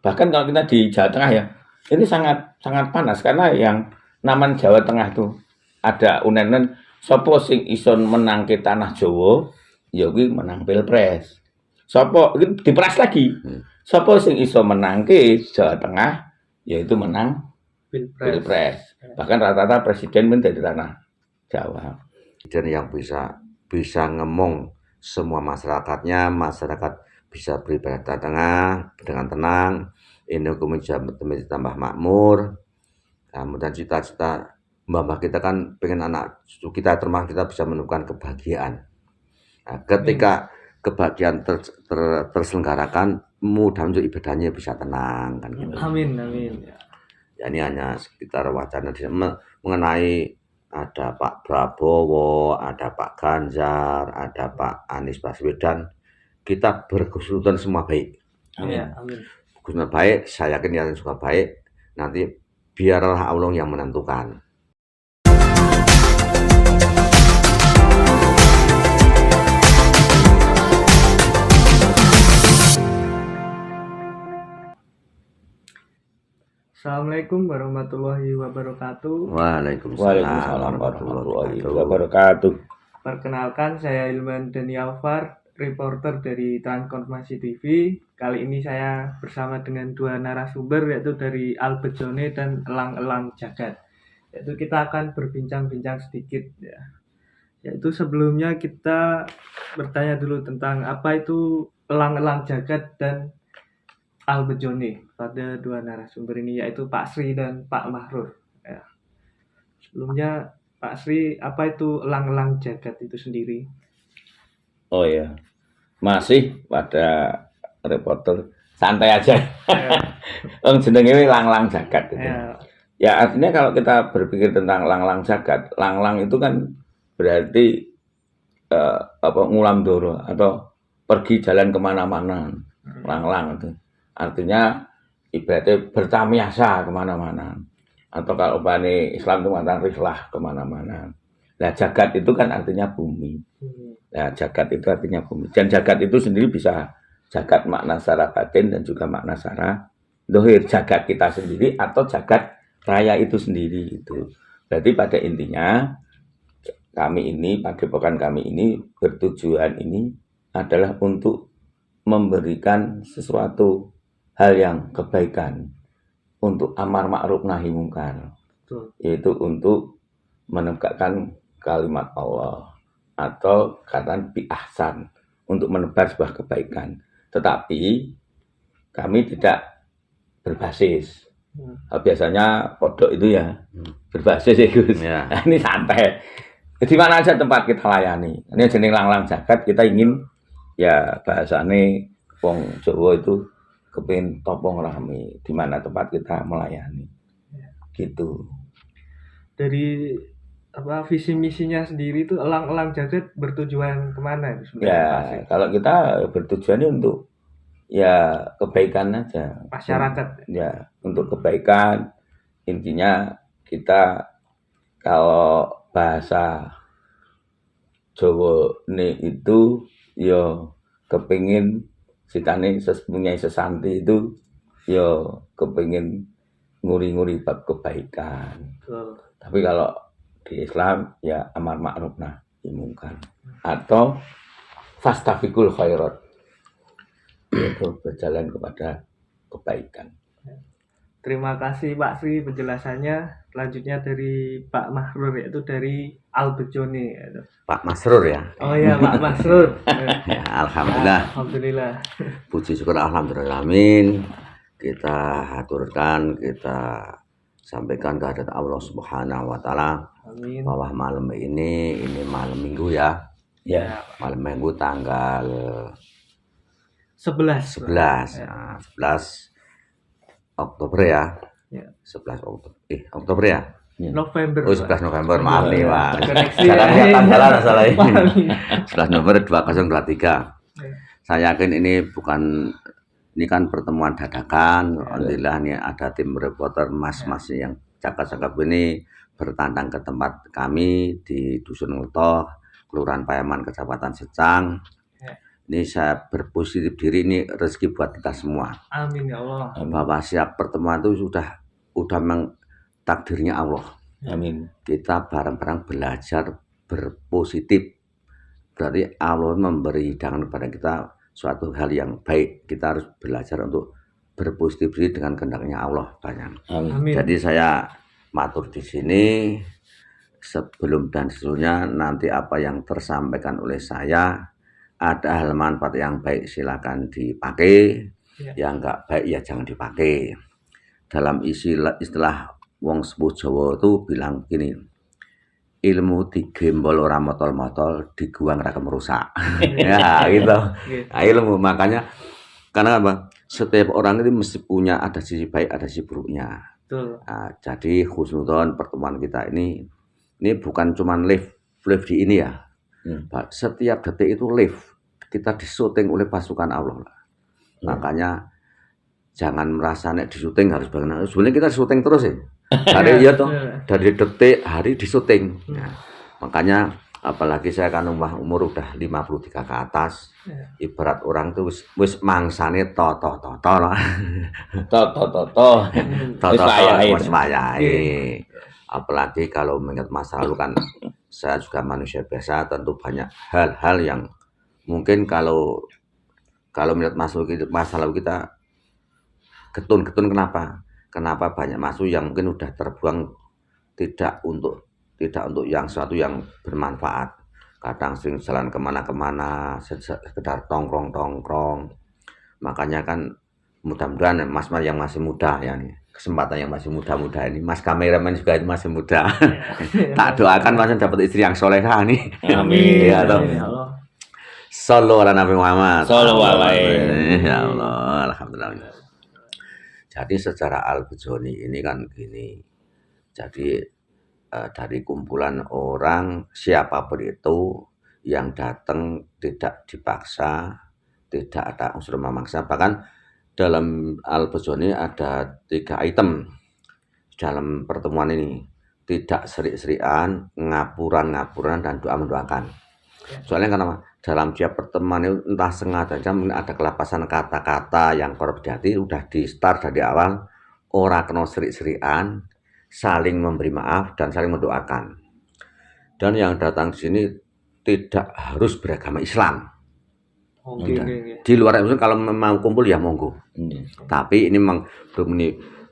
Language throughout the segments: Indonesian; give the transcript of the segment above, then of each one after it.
Bahkan kalau kita di Jawa Tengah ya, ini sangat sangat panas karena yang naman Jawa Tengah itu ada unenen sapa sing iso menangke tanah Jawa, ya kuwi menang Pilpres. Sapa iki diperas lagi. Sapa sing iso menangke Jawa Tengah, yaitu menang Pilpres. Bahkan rata-rata presiden pun dari tanah Jawa. Dan yang bisa ngemong semua masyarakatnya, masyarakat bisa beribadah dengan tenang, ini kemudian tambah makmur, kemudian cita-cita mbah kita kan pengen anak cucu kita, termasuk kita bisa menemukan kebahagiaan. Nah, ketika kebahagiaan terselenggarakan, mudah-mudahan ibadahnya bisa tenang kan gitu. Amin. Ya, ini hanya sekitar wacana mengenai ada Pak Prabowo, ada Pak Ganjar, ada Pak Anies Baswedan. Kita berkesulitan semua baik. Amin. Semua baik, saya yakin yang suka baik. Nanti biarlah Allah yang menentukan. Assalamualaikum warahmatullahi wabarakatuh. Waalaikumsalam warahmatullahi wabarakatuh. Perkenalkan, saya Ilman Daniel Far, reporter dari Transformasi TV. Kali ini saya bersama dengan dua narasumber, yaitu dari Albejone dan Elang-Elang Jagat. Yaitu kita akan berbincang-bincang sedikit ya. Yaitu sebelumnya kita bertanya dulu tentang apa itu Elang-Elang Jagat dan Albejone pada dua narasumber ini, yaitu Pak Sri dan Pak Mahrur. Ya. Sebelumnya Pak Sri, apa itu Elang-Elang Jagat itu sendiri? Oh ya, masih pada reporter santai aja. Jenenge Lang-Lang Jagat itu. Ya artinya kalau kita berpikir tentang Lang-Lang Jagat, Lang-Lang itu kan berarti ngulam doro atau pergi jalan kemana-mana. Lang-Lang itu artinya ibaratnya bertamiasa kemana-mana, atau kalau bani Islam itu mengatakan rihlah kemana-mana. Nah jagat itu kan artinya bumi. Nah jagat itu artinya bumi, dan jagat itu sendiri bisa jagat makna secara batin dan juga makna secara dohir, jagat kita sendiri atau jagat raya itu sendiri. Itu berarti pada intinya kami ini, padepokan kami ini bertujuan ini adalah untuk memberikan sesuatu hal yang kebaikan, untuk amar ma'ruf nahi mungkar, yaitu untuk menegakkan kalimat Allah atau kata bi ahsan, untuk menebar sebuah kebaikan. Tetapi kami tidak berbasis. Biasanya pondok itu ya berbasis ya Gus. Ya. Nah, ini santai. Di mana aja tempat kita layani. Ini jenis Lang-Lang Jagat, kita ingin ya bahasane wong Jawa itu kepengin topong rame di mana tempat kita melayani. Gitu. Dari visi misinya sendiri itu Elang-Elang Jagat bertujuan kemana itu sebenarnya? Ya, kalau kita bertujuannya untuk ya kebaikan aja. Masyarakat. Ya, untuk kebaikan. Intinya kita kalau bahasa Jawa ini itu ya kepingin sitane mempunyai sesanti itu ya kepingin nguri-nguri bab kebaikan. Tapi kalau di Islam ya amar ma'ruf nahi mungkar atau fastabiqul khairat, yaitu berjalan kepada kebaikan. Terima kasih Pak Sri penjelasannya. Selanjutnya dari Pak Mahrur, yaitu dari Albejone. Pak Masrur ya. Oh iya Pak Mahrur. Ya, alhamdulillah. Puji syukur alhamdulillahirrahmanirrahim. Kita haturkan, kita sampaikan kehadirat Allah Subhanahu wa taala bahwa malam ini malam Minggu ya. Ya, malam Minggu tanggal 11. 11 Oktober ya. 11 Oktober ya. November. Oh, 11 November. Maaf nih, Pak. Jangan lihat tanggalan salah ini. 11 November 2023. Saya yakin ini kan pertemuan dadakan. Alhamdulillah nih ada tim reporter mas-mas yang cakap-cakap ini bertandang ke tempat kami di Dusun Ngeltoh, Kelurahan Payaman, Kecamatan Secang. Ini saya berpositif diri, ini rezeki buat kita semua. Amin ya Allah. Bahwa siap pertemuan itu udah memang takdirnya Allah. Amin. Kita bareng-bareng belajar berpositif. Berarti Allah memberi hidangan kepada kita suatu hal yang baik. Kita harus belajar untuk berpositif diri dengan kehendaknya Allah banyak. Amin. Jadi saya matur di sini sebelum dan sesungguhnya nanti apa yang tersampaikan oleh saya ada hal manfaat yang baik silakan dipakai, yang enggak baik ya jangan dipakai. Dalam istilah wong sepuh Jawa itu bilang gini, ilmu digembol ora motol-motol, diguang ra merusak. Ya gitu. Nah, ilmu makanya karena apa? Setiap orang itu mesti punya ada sisi baik, ada sisi buruknya. Betul. Nah, jadi khusnudon pertemuan kita ini bukan cuma live di ini ya. Setiap detik itu live kita disuting oleh pasukan Allah. Makanya jangan merasa nek disuting harus bagaimana. Sebenarnya kita syuting terus ya. Hari ya toh, dari detik hari disuting. Nah, makanya apalagi saya kan umur udah 53 ke atas. Ibarat orang tuh wis mangsane to. Wis wayahe. Apalagi kalau mengingat masa lalu kan saya juga manusia biasa, tentu banyak hal-hal yang mungkin kalau melihat masa lalu kita getun kenapa banyak masuk yang mungkin udah terbuang tidak untuk yang sesuatu yang bermanfaat. Kadang sering jalan kemana-kemana sekedar tongkrong. Makanya kan mudah-mudahan mas yang masih muda ya nih, kesempatan yang masih muda-muda ini, mas kameramen juga masih muda. Tak doakan mas dapat istri yang solehah nih. Amin. Ya toh. Sallu ala Nabi Muhammad. Sallallahu alaihi. Ya Allah, alhamdulillah. Jadi secara Al-Bejoni ini kan gini. Jadi dari kumpulan orang siapapun itu yang datang tidak dipaksa, tidak ada unsur memaksa. Bahkan dalam Al-Bejoni ada 3 item dalam pertemuan ini. Tidak serik-serikan, ngapuran, dan doa mendoakan. Soalnya karena dalam tiap pertemuan itu entah sengaja ada kelapasan kata-kata yang korup di hati, udah di start dari awal, ora kena serik-serikan, saling memberi maaf dan saling mendoakan. Dan yang datang di sini tidak harus beragama Islam. Di luar itu kalau memang kumpul ya monggo. Tapi ini memang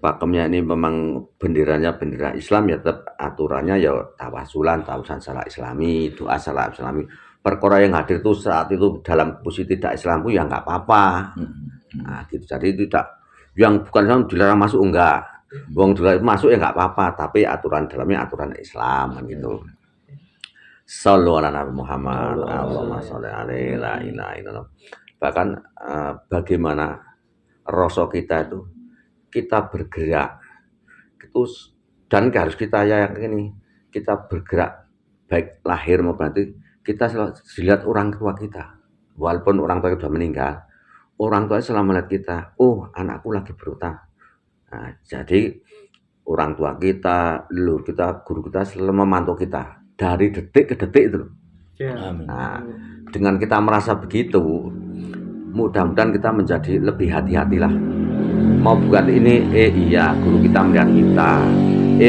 pakemnya ini memang benderanya bendera Islam ya, tetap aturannya ya tawasulan salah Islami, doa salah Islami. Perkara yang hadir itu saat itu dalam posisi tidak Islam pun ya nggak apa-apa. Nah, gitu. Jadi tidak yang bukan Islam dilarang masuk enggak. Wong dilarang masuk ya nggak apa-apa, tapi aturan dalamnya aturan Islam kan gitu. Sallu ala Nabi Muhammad. Allahumma sholli alaihi la ilaha illallah. Bahkan bagaimana rasa kita itu kita bergerak itu dan harus kita yakini kita bergerak baik lahir maupun nanti kita lihat orang tua kita, walaupun orang tua sudah meninggal, orang tua selalu melihat kita, oh anakku lagi berutang. Nah, jadi orang tua kita, leluhur kita, guru kita selalu memantau kita dari detik ke detik itu. Nah, dengan kita merasa begitu, mudah-mudahan kita menjadi lebih hati-hatilah. Mau bukan ini, iya guru kita melihat kita,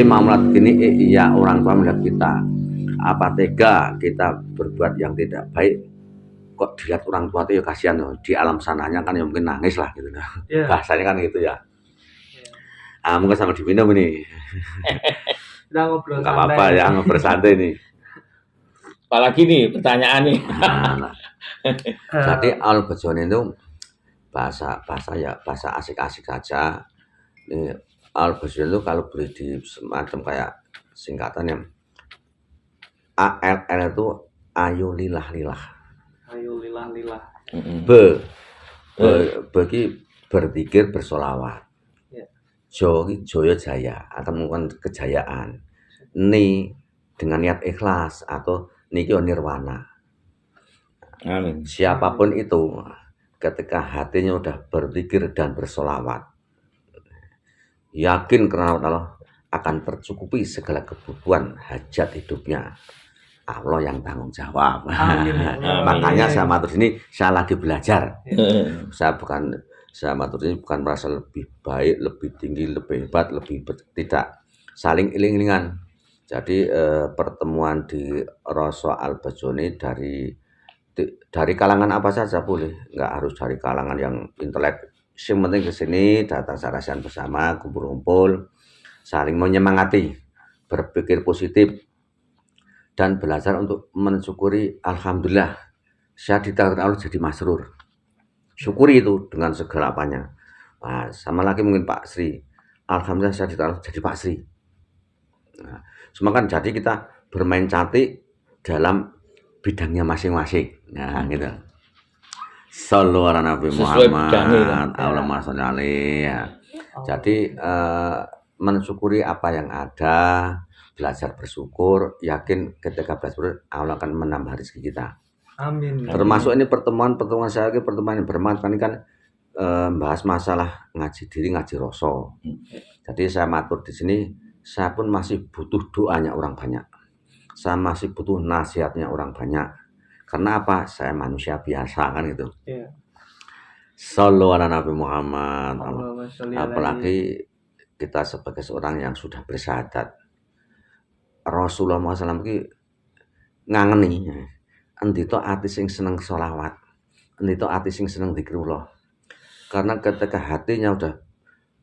mau melihat gini, iya orang tua melihat kita. Apa tega kita berbuat yang tidak baik kok dilihat orang tua itu ya kasihan loh. Di alam sananya kan ya mungkin nangis lah gitu. Bahasanya kan gitu ya. Mungkin sama diminum ini. Kita ngobrol santai. Gak apa-apa ya, ngobrol santai nih. Apalagi nih pertanyaan nih. Jadi Al-Bejoni itu bahasa asik-asik saja. Ini Al-Bejoni itu kalau beri di semacam kayak singkatannya ALL itu ayo lilah. Ayo lilah. Bagi berpikir bersolawat. Joyo jaya atau mungkin kejayaan. Ni dengan niat ikhlas atau niki nirwana. Amin. Siapapun itu ketika hatinya udah berzikir dan bersolawat, yakin karena Allah akan tercukupi segala kebutuhan hajat hidupnya. Allah yang tanggung jawab. Amin. Ya Allah. Makanya Amin. saya matur sini, saya lagi belajar. Heeh. Saya matur sini bukan merasa lebih baik, lebih tinggi, lebih hebat, tidak, saling iling-ilingan. Jadi pertemuan di Roso Al-Bajoni dari kalangan apa saja boleh, nggak harus dari kalangan yang intelek. Yang penting ke sini datang sarasian bersama, kumpul-kumpul, saling menyemangati, berpikir positif, dan belajar untuk mensyukuri. Alhamdulillah saya ditakdirkan Allah jadi masrur. Syukuri itu dengan segala apanya. Nah, sama lagi mungkin Pak Sri. Alhamdulillah saya ditakdirkan jadi Pak Sri. Nah, semua kan jadi kita bermain cantik dalam bidangnya masing-masing. Nah, gitu. Sallu ala Nabi Sesuai bidangnya, Muhammad. Allahumma sholli alaihi. Ya. Jadi mensyukuri apa yang ada, belajar bersyukur, yakin ketika belajar Allah akan menambah rezeki kita. Amin. Termasuk ini pertemuan saya lagi pertemuan yang bermanfaat ini kan bahas masalah ngaji diri, ngaji rasa. Jadi saya matur di sini, saya pun masih butuh doanya orang banyak. Saya masih butuh nasihatnya orang banyak. Karena apa? Saya manusia biasa kan gitu. Ya. Sallu ala Nabi Muhammad. Allahumma sholli alaihi. Apalagi kita sebagai seorang yang sudah bersyahadat. Rasulullah SAW ini ngangeni. Endito ati sing seneng sholawat. Endito ati sing seneng zikrullah. Karena ketika hatinya udah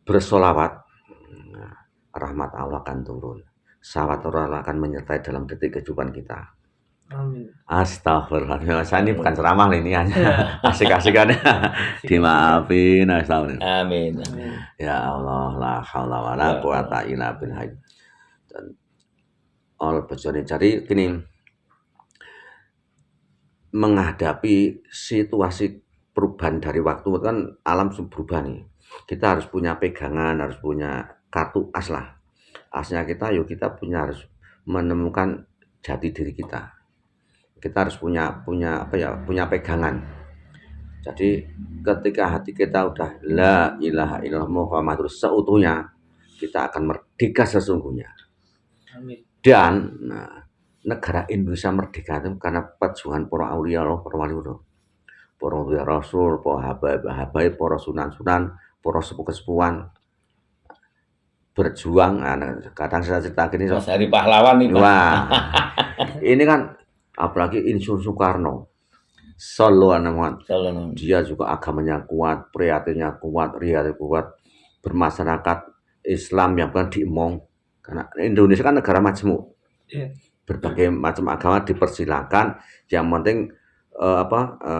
bersolawat, rahmat Allah akan turun. Salawat Allah akan menyertai dalam detik kehidupan kita. Amin. Astagfirullah. Saya ini bukan ceramah ini hanya asik-asikan. Dimaafin. Astagfirullah. Amin. Ya Allah, la haula wala quwata illa billah. Dan Al-Bajoni jadi gini, menghadapi situasi perubahan dari waktu kan alam berubah nih. Kita harus punya pegangan, harus punya kartu as lah. Asnya kita, yuk kita harus menemukan jati diri kita. Kita harus punya pegangan. Jadi ketika hati kita udah la ilaha illallah Muhammadur seutuhnya, kita akan merdeka sesungguhnya. Amin. Dan negara Indonesia merdeka itu karena perjuangan para aulia Allah, para wali Allah, para wali Rasul, para habaib, para sunan-sunan, para sepuh-sepuhan berjuang. Kadang saya cerita gini, Mas Hari Pahlawan nih, Pak. wah, ini kan apalagi Insinyur Soekarno, Sallu ala Muhammad. Dia juga agamanya kuat, prihatinnya kuat, riatnya kuat, bermasyarakat Islam yang bukan diemong. Karena Indonesia kan negara majemuk. Iya. Berbagai macam agama dipersilakan, yang penting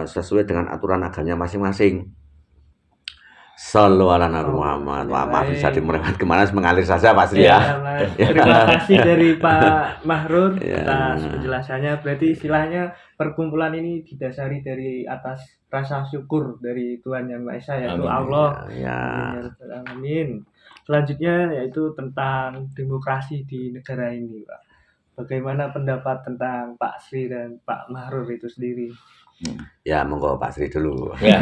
sesuai dengan aturan agamanya masing-masing. Sallu ala Nabi Muhammad. Wah, maaf bisa dimulai kemana, mengalir saja Pak Sri ya. Terima kasih dari Pak Mahrur atas penjelasannya. Berarti istilahnya perkumpulan ini didasari dari atas rasa syukur dari Tuhan Yang Maha Esa, yaitu Allah. Amin. Selanjutnya yaitu tentang demokrasi di negara ini, Pak. Bagaimana pendapat tentang Pak Sri dan Pak Mahrur itu sendiri? Ya, monggo Pak Sri dulu. Ya,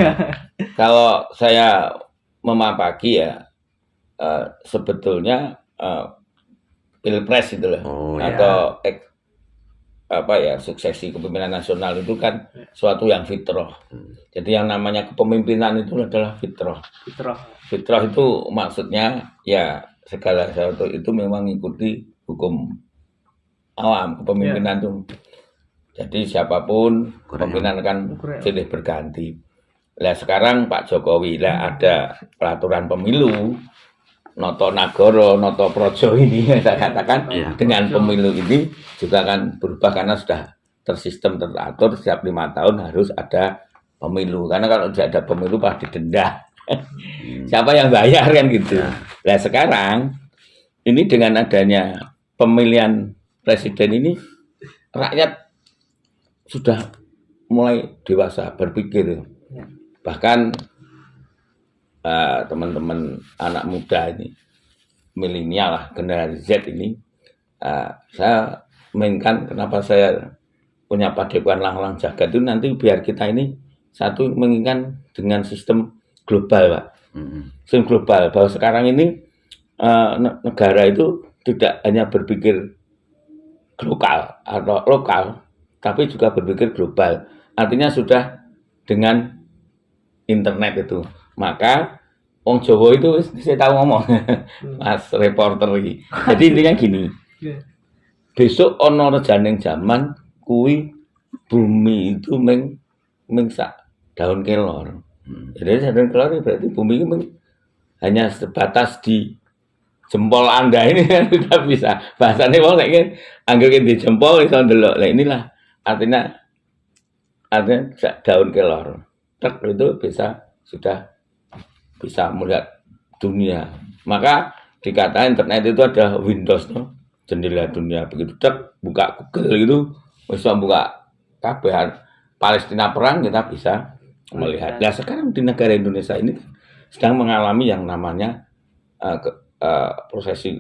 kalau saya memapaki ya, sebetulnya pilpres itu lah, atau suksesi kepemimpinan nasional itu kan suatu yang fitrah. Jadi yang namanya kepemimpinan itu adalah fitrah. Fitrah itu maksudnya ya segala sesuatu itu memang mengikuti hukum alam kepemimpinan itu. Jadi siapapun pimpinan kan silih berganti. Lah sekarang Pak Jokowi lah ada peraturan pemilu, noto nagoro, noto projo ini saya katakan dengan pemilu ini juga akan berubah karena sudah tersistem teratur setiap 5 tahun harus ada pemilu. Karena kalau tidak ada pemilu pasti didenda. Siapa yang bayar kan gitu. Nah sekarang ini dengan adanya pemilihan presiden ini rakyat sudah mulai dewasa berpikir. Bahkan teman-teman anak muda ini milenial lah, generasi Z ini, saya mainkan kenapa saya punya padepokan Lang-Lang Jagat itu nanti biar kita ini satu menginginkan dengan sistem global, Pak. Sistem global bahwa sekarang ini negara itu tidak hanya berpikir lokal atau lokal, tapi juga berpikir global. Artinya sudah dengan internet itu. Maka wong Jawa itu saya tahu ngomong, Mas reporter iki. Jadi intinya gini, Iya. besok ono rejaning zaman kui bumi itu meng sak daun kelor. Jadi daun kelor itu berarti bumi itu hanya sebatas di jempol Anda ini kan sudah bisa. Bahasanya wong lek anggere di jempol iso ndelok. Lah inilah artinya sak daun kelor. Tek itu sudah bisa melihat dunia. Maka dikatakan internet itu ada Windows no? Jendela dunia. Begitu tek buka Google itu bisa buka kabeh Palestina perang kita bisa melihat. Nah sekarang di negara Indonesia ini sedang mengalami yang namanya prosesi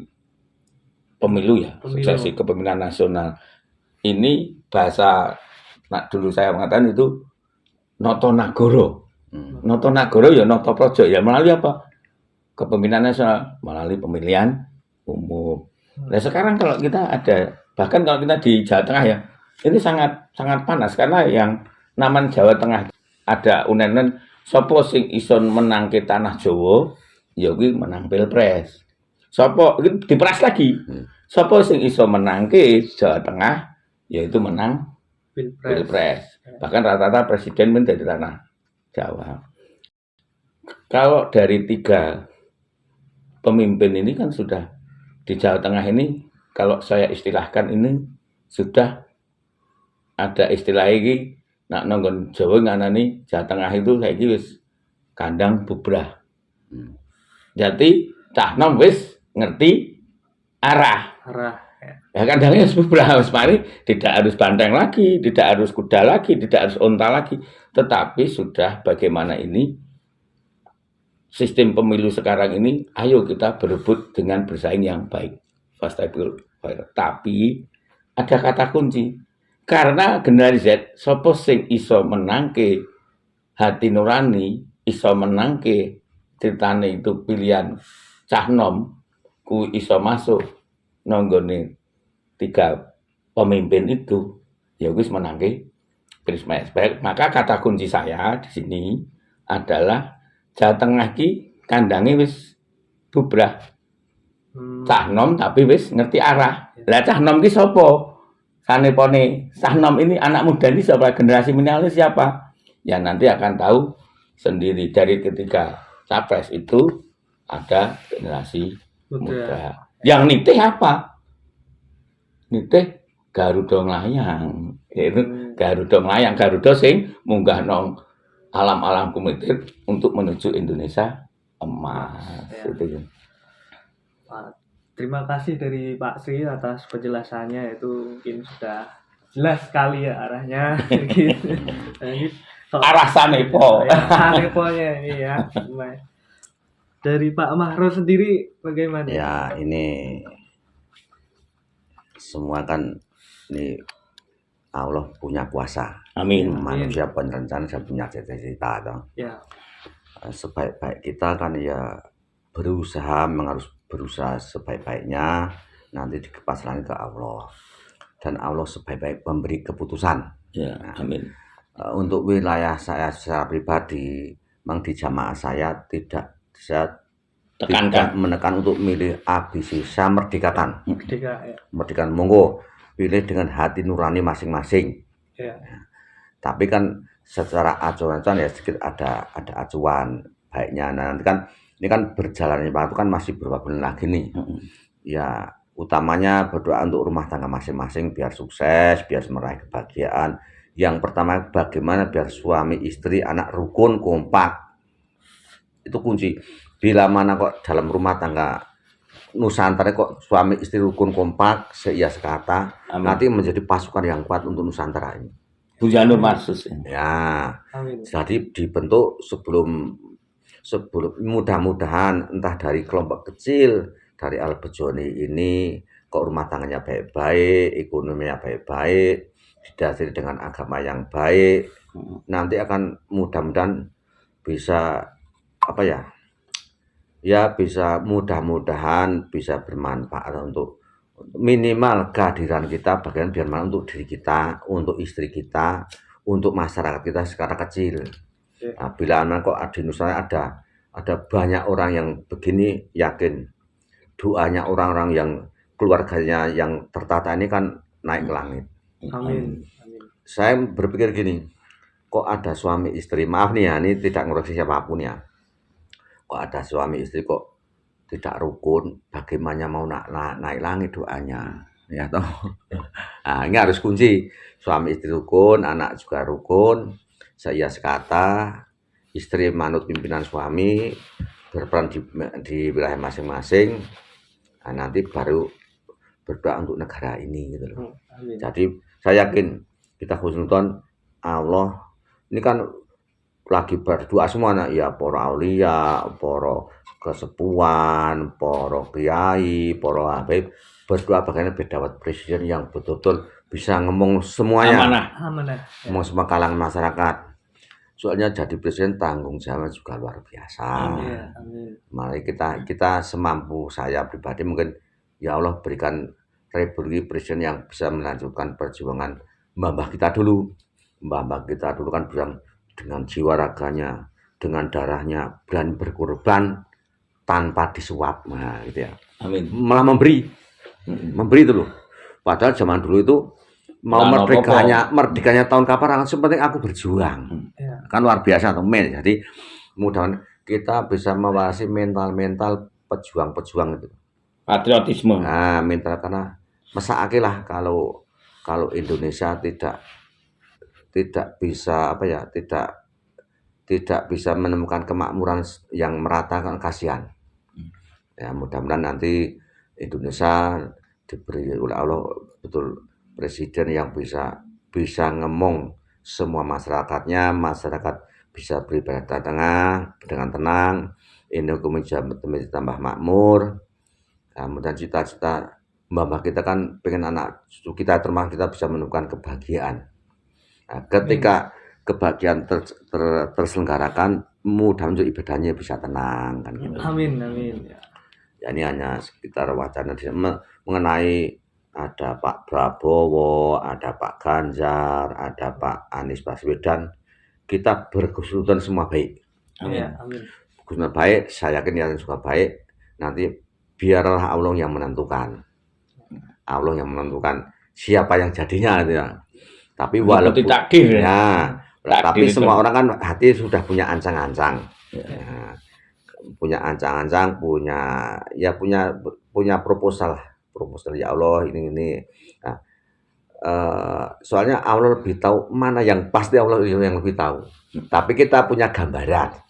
pemilu ya, prosesi kepemimpinan nasional. Ini bahasa dulu saya mengatakan itu noto nagoro. Noto nagoro ya noto projo ya melalui apa? Kepemimpinan nasional melalui pemilihan umum. Nah sekarang kalau kita ada, bahkan kalau kita di Jawa Tengah ya, ini sangat panas karena yang naman Jawa Tengah ada unen sopo sing ison menangke tanah Jawa, ya kuwi menang Pilpres. Sopo diperas lagi. Sopo sing iso menangke Jawa Tengah, yaitu menang Pilpres. Bahkan rata-rata presiden pun dari tanah Jawa. Kalau dari 3 pemimpin ini kan sudah di Jawa Tengah ini, kalau saya istilahkan ini sudah ada istilah ini. Nak nonggon Jawa nganani Jawa Tengah itu saiki wis kandang bubrah. Jadi cah nom wis ngerti arah. Ya kandangnya wis bubrah, wis mari tidak harus banteng lagi, tidak harus kuda lagi, tidak harus onta lagi, tetapi sudah bagaimana ini sistem pemilu sekarang ini, ayo kita berebut dengan bersaing yang baik. Tapi ada kata kunci. Karena generasi Z, sopo sing iso menangke hati nurani, iso menangke ceritane itu pilihan cah nom, ku iso masuk nonggone 3 pemimpin itu, ya wis menangke Pilpres. Maka kata kunci saya di sini adalah Jawa Tengah ki kandange wis bubrah. Cah nom tapi wis ngerti arah. Lah cah nom ki sapa? Sanepone Sahnom ini anak muda ini siapa, generasi milenial siapa? Ya nanti akan tahu sendiri. Dari ketiga capres itu ada generasi muda. Yang nitih apa? Nitih Garuda Nglayang. Itu Garuda Nglayang, Garuda sing munggah nong alam-alam kumitir untuk menuju Indonesia emas. Ya. Itu. Terima kasih dari Pak Sri atas penjelasannya, itu mungkin sudah jelas sekali ya arahnya. Arah Sanepo. Saneponya ini ya. Dari Pak Mahro sendiri bagaimana? Ya ini semua kan ini Allah punya kuasa. Amin. Manusia perencana saya punya cita-cita. Ya. Sebaik-baik kita kan ya harus berusaha sebaik-baiknya, nanti dikepasrahkan ke Allah, dan Allah sebaik-baik memberi keputusan. Ya, amin. Untuk wilayah saya secara pribadi, memang di jamaah saya tidak menekan untuk milih ABC, saya merdekakan. Merdekakan, monggo pilih dengan hati nurani masing-masing. Ya. Tapi kan secara acuan ya sedikit ada acuan baiknya. Nah, nanti kan ini kan berjalannya waktu kan masih beberapa bulan lagi nih. Ya utamanya berdoa untuk rumah tangga masing-masing biar sukses, biar meraih kebahagiaan. Yang pertama bagaimana biar suami istri anak rukun kompak. Itu kunci. Bila mana kok dalam rumah tangga Nusantara kok suami istri rukun kompak, seia sekata, nanti menjadi pasukan yang kuat untuk Nusantara ini. Bu Janur Marsus. Ya. Amin. Jadi dibentuk sebelum mudah-mudahan entah dari kelompok kecil dari Albejone ini kok rumah tangganya baik-baik, ekonominya baik-baik, didasari dengan agama yang baik, nanti akan mudah-mudahan bisa apa ya? Ya bisa mudah-mudahan bisa bermanfaat minimal kehadiran kita bagian biar mana untuk diri kita, untuk istri kita, untuk masyarakat kita secara kecil. Nah, bila anak kok di Nusantara ada banyak orang yang begini, yakin doanya orang-orang yang keluarganya yang tertata ini kan naik ke langit. Amin. Saya berpikir gini, kok ada suami istri, maaf nih ya, ini tidak ngurusi siapapun ya. Kok ada suami istri kok tidak rukun, bagaimana mau naik langit doanya, ya toh. Nah, ini harus kunci, suami istri rukun, anak juga rukun, saya sekata, istri manut pimpinan suami, berperan di wilayah masing-masing, nah, nanti baru berdoa untuk negara ini gitu loh. Jadi saya yakin kita husnudon Allah ini kan lagi berdoa semua, ya para aulia, para kesepuan, para kiai, para habib berdoa bagaimana dapat presiden yang betul-betul bisa ngomong semuanya, Amanah. ngomong semua kalangan masyarakat. Soalnya jadi presiden tanggung jawab juga luar biasa. Amin. Mari kita semampu saya pribadi mungkin ya Allah berikan republik presiden yang bisa melanjutkan perjuangan mbah kita dulu. Mbah kita dulu kan bilang dengan jiwa raganya, dengan darahnya berani berkorban tanpa disuap, nah gitu ya. Amin. Malah memberi itu loh. Padahal zaman dulu itu mau merdekanya tahun kapan, sepenting aku berjuang. Kan luar biasa tuh men. Jadi mudah-mudahan kita bisa mewasi mental pejuang itu. Patriotisme. Nah, mental karena masa lah kalau Indonesia tidak bisa tidak bisa menemukan kemakmuran yang merata, kan kasihan. Ya mudah-mudahan nanti Indonesia diberi oleh Allah betul presiden yang bisa ngemong semua masyarakatnya, masyarakat bisa beribadah dengan tenang, Indonesia tambah makmur. Kemudian cita-cita mbah kita kan pengen anak cucu kita termasuk kita bisa menemukan kebahagiaan. Nah, ketika kebahagiaan terselenggarakan, mudah-mudahan ibadahnya bisa tenang kan gitu. Amin. Ya, ini hanya sekitar wacana mengenai ada Pak Prabowo, ada Pak Ganjar, ada Pak Anies Baswedan. Kita berkesulitan semua baik. Amin. Kesulitan baik, saya yakin yang suka baik. Nanti biarlah Allah yang menentukan. Allah yang menentukan siapa yang jadinya gitu ya. Tapi walaupun takdir ya, tapi semua orang kan hati sudah punya ancang-ancang. Ya, punya ancang-ancang, punya proposal ya Allah ini. Nah, soalnya Allah lebih tahu mana yang pasti, Allah yang lebih tahu. Tapi kita punya gambaran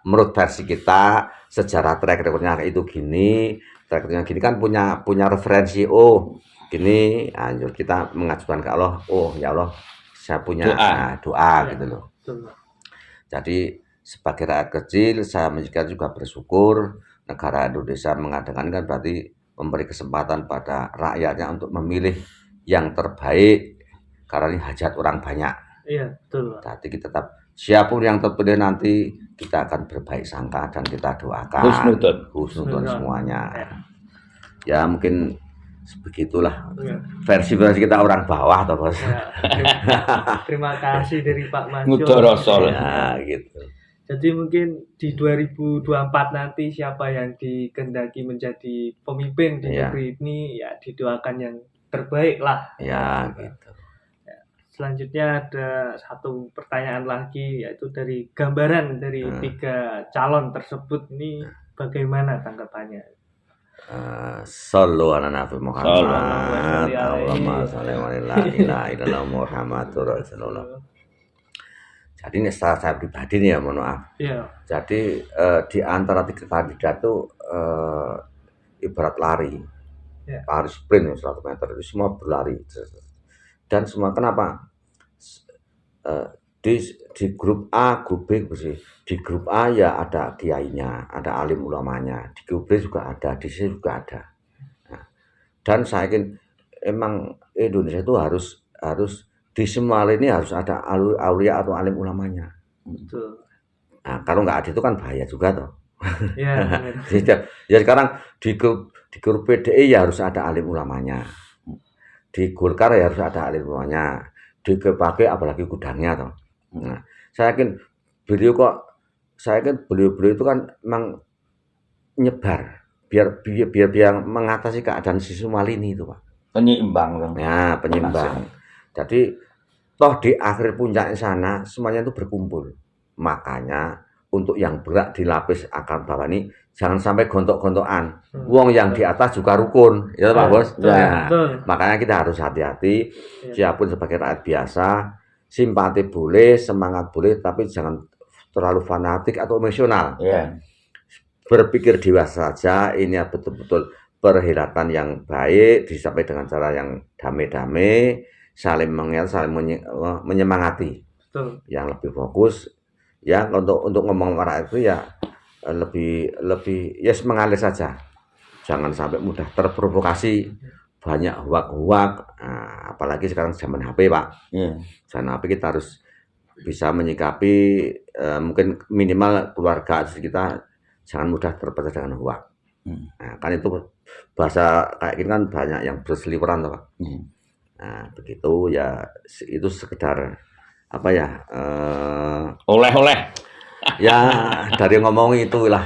menurut versi kita, sejarah track recordnya itu gini, track recordnya gini kan punya referensi. Oh gini, anjur kita mengajukan ke Allah. Oh ya Allah, saya punya doa gitu loh. Jadi sebagai rakyat kecil, saya juga bersyukur negara Indonesia mengadakan kan berarti memberi kesempatan pada rakyatnya untuk memilih yang terbaik karena ini hajat orang banyak. Iya, betul. Jadi kita tetap siapapun yang terpilih nanti kita akan berbaik sangka dan kita doakan husnudon semuanya. Ya mungkin begitulah versi kita orang bawah toh bos. Terima kasih dari Pak Manjo. Ngudorosol. Ya gitu. Jadi mungkin di 2024 nanti siapa yang dikehendaki menjadi pemimpin di negeri ini ya didoakan yang terbaik lah. Ya gitu. Selanjutnya ada satu pertanyaan lagi, yaitu dari gambaran dari 3 calon tersebut ini bagaimana tanggapannya? Sallu ala Nabi Muhammad. Allahumma sholli ala sayyidina Muhammadur Rasulullah. Jadi ini secara saya pribadi nih ya, mohon maaf. Jadi di antara 3 kandidat itu ibarat lari sprint 100 meter itu semua berlari. Dan semua kenapa? Di grup A, grup B bersih. Di grup A ya ada kiainya, ada alim ulamanya. Di grup B juga ada, di C juga ada. Nah, dan saya yakin emang Indonesia itu harus di semua ini harus ada aulia atau alim ulamanya. Betul. Nah, kalau nggak ada itu kan bahaya juga toh. Ya, ya sekarang di di grup PDI ya harus ada alim ulamanya, di Golkar ya harus ada alim ulamanya, di KPK apalagi gudangnya toh. Nah, saya yakin beliau itu kan memang nyebar biar mengatasi keadaan si Sumalini itu Pak. Penyeimbang dong. Ya, penyeimbang. Jadi toh di akhir puncaknya sana semuanya itu berkumpul. Makanya untuk yang berat dilapis akar bawah ini jangan sampai gontok-gontokan. Wong yang di atas juga rukun, ya Pak Bos. Ya. Makanya kita harus hati-hati. Siapapun sebagai rakyat biasa, simpati boleh, semangat boleh, tapi jangan terlalu fanatik atau emosional. Ya. Berpikir dewasa saja, ini betul-betul perhelatan yang baik, disampaikan dengan cara yang damai-damai, saling mengingat, saling menyemangati. Betul. Yang lebih fokus, ya untuk ngomong rakyat itu ya lebih ya mengalir saja. Jangan sampai mudah terprovokasi, banyak huak-huak, apalagi sekarang zaman HP Pak. Zaman HP kita harus bisa menyikapi, mungkin minimal keluarga kita jangan mudah terpercaya dengan huak. Nah, kan itu bahasa kayak gini kan banyak yang berseliweran Pak. Nah, begitu ya, itu sekedar apa ya, oleh-oleh. Ya dari ngomong itulah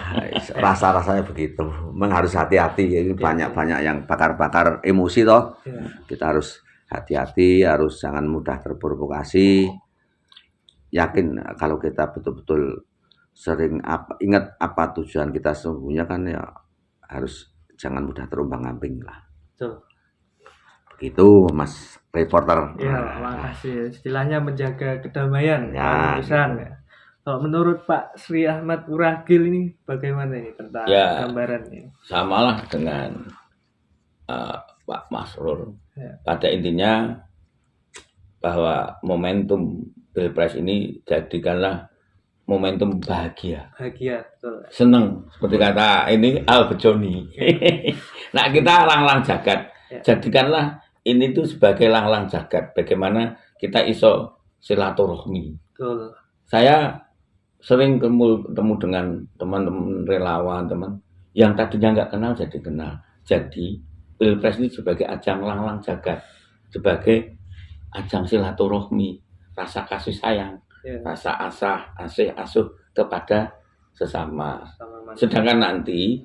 rasa-rasanya begitu. Memang harus hati-hati. Ini banyak-banyak yang bakar-bakar emosi toh. Kita harus hati-hati, harus jangan mudah terprovokasi. Yakin kalau kita betul-betul sering ingat apa tujuan kita sesungguhnya kan ya harus jangan mudah terombang-ambing lah. Begitu Mas reporter. Ya, makasih. Istilahnya menjaga kedamaian. Ya, gitu. Kalau menurut Pak Sri Ahmad Uragil ini bagaimana ini tentang gambaran ini? Samalah dengan Pak Masrur. Pada intinya bahwa momentum Pilpres ini jadikanlah momentum bahagia. Bahagia, betul. Seneng, seperti kata ini Al-Bejoni. Nah, kita lang-lang jagat. Jadikanlah ini tuh sebagai lang-lang jagat. Bagaimana kita iso silaturahmi. Betul. Saya sering ketemu dengan teman-teman relawan, teman yang tadinya nggak kenal jadi kenal. Jadi Pilpres ini sebagai ajang lang-lang jagat, sebagai ajang silaturahmi, rasa kasih sayang, rasa asih asuh kepada sesama. Sedangkan nanti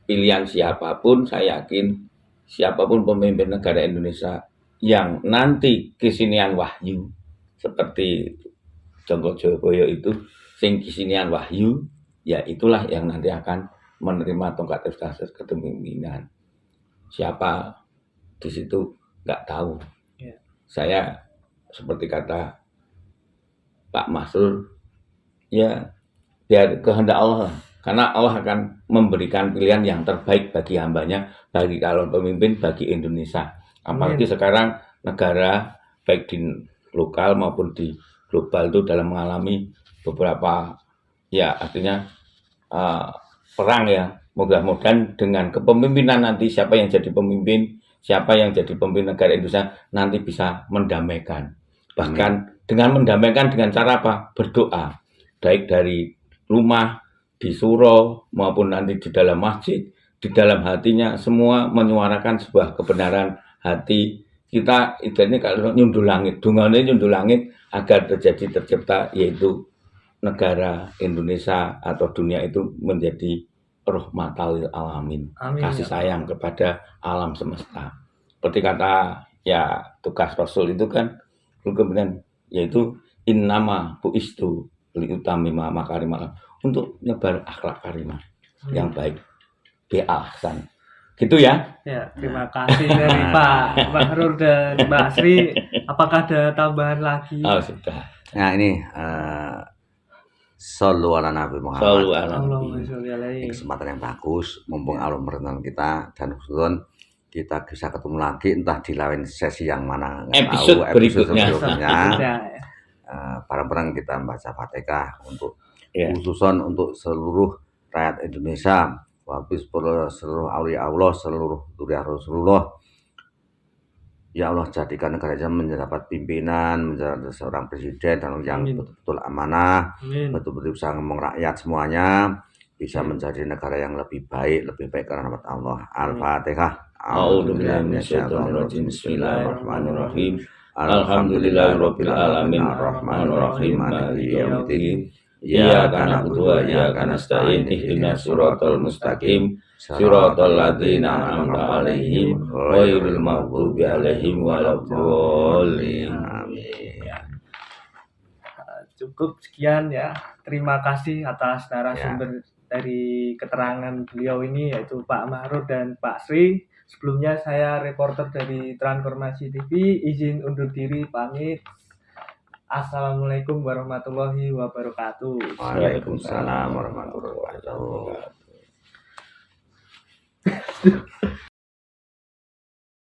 pilihan siapapun, saya yakin siapapun pemimpin negara Indonesia yang nanti kesinian wahyu seperti Joko Joyoboyo itu sing kesinian wahyu, ya itulah yang nanti akan menerima tongkat estafet kepemimpinan. Siapa di situ nggak tahu. Saya seperti kata Pak Masrur, ya biar kehendak Allah, karena Allah akan memberikan pilihan yang terbaik bagi hambanya, bagi calon pemimpin, bagi Indonesia. Apalagi sekarang negara baik di lokal maupun di global itu dalam mengalami beberapa ya artinya perang ya. Mudah-mudahan dengan kepemimpinan nanti siapa yang jadi pemimpin, siapa yang jadi pemimpin negara Indonesia nanti bisa mendamaikan. Bahkan dengan mendamaikan dengan cara apa? Berdoa. Baik dari rumah, di surau, maupun nanti di dalam masjid, di dalam hatinya, semua menyuarakan sebuah kebenaran hati. Kita ini kalau nyundul langit, dungane nyundul langit agar tercipta yaitu negara Indonesia atau dunia itu menjadi rahmatal alamin. Kasih sayang kepada alam semesta. Seperti kata ya tugas Rasul itu kan kemudian yaitu innama buistu liutamima makarimah, untuk nyebar akhlak karimah yang baik, bi'ahsan. Gitu ya. Ya, terima kasih dari Pak Masrur dan Mbak Sri. Apakah ada tambahan lagi? Oh, sudah. Nah, ini Shallu ala Nabi Muhammad. Ini kesempatan yang bagus, mumpung Allah merenung kita, dan khususnya kita bisa ketemu lagi entah di lain sesi yang mana episode berikutnya. Bareng-bareng kita membaca Fatihah untuk khususan untuk seluruh rakyat Indonesia, habis seluruh aulia Allah, seluruh dzurriyyah Rasulullah. Ya Allah, jadikan negara kita mendapat pimpinan, menjadi seorang presiden dan yang betul-betul amanah, betul-betul bisa ngomong rakyat semuanya, bisa menjadi negara yang lebih baik karena rahmat Allah. Al-Fatihah. A'udzubillahi minasyaitonirrajim. Bismillahirrahmanirrahim. Alhamdulillahirabbil alamin arrahmanir rahim maliki yaumiddin. Iyyaka na'budu wa iyyaka nasta'in ihdinas siratal mustaqim siratal ladzina an'amta 'alaihim ghairil maghdubi 'alaihim waladdallin. Amin. Cukup sekian ya. Terima kasih atas narasumber dari keterangan beliau ini, yaitu Pak Mahrur dan Pak Sri. Sebelumnya saya reporter dari Transformasi TV, izin undur diri, pamit. Assalamualaikum warahmatullahi wabarakatuh. Waalaikumsalam warahmatullahi wabarakatuh.